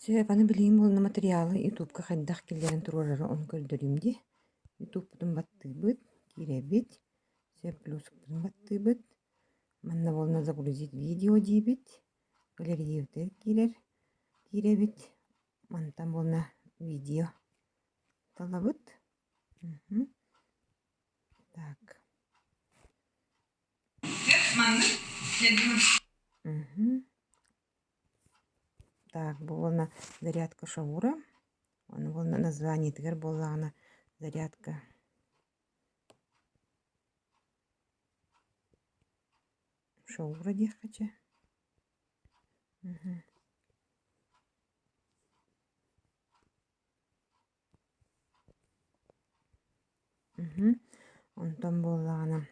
Сөйбаны билейин болна материалы ютубка хайдах келлерин турурары он көрдөрүмди. Ютуб бутун баттыбыт, киребит, сөп плюс бутун баттыбыт. Манна болна загрузить видео дибит, галереевтер киребит. Мантан болна видео талабыт. Так. Так, была зарядка шаура. Он был на название, теперь была она зарядка. Шаура дехача. Он там была она.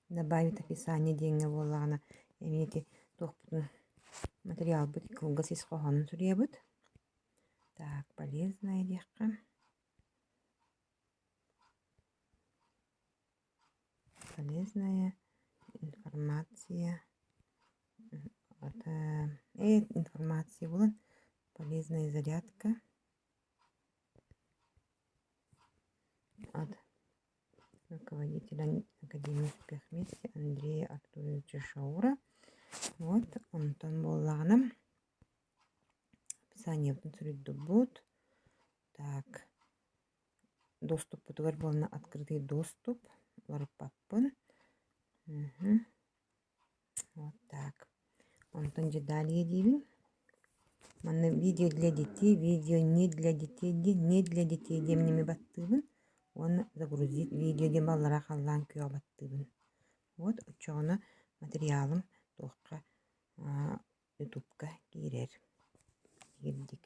Добавить описание деньги была она. Имеете материал быть кругосис хохан суребут. Так, полезная дехка. Полезная информация. Информация была. Полезная зарядка. От руководителя Академии успех вместе Андрея Артуровича Шаура. Вот он там был нам. Описание внутри дубот. Так. Доступ потом был на открытый доступ. Варпаппен. Вот так. Он там далее дивин. Видео для детей, видео не для детей, не для детей, демними баттыбын. Он загрузит видео, где баллара халлан күйө баттыбын. Вот учёно материалым тоққа ютубка кирер. Кирдик.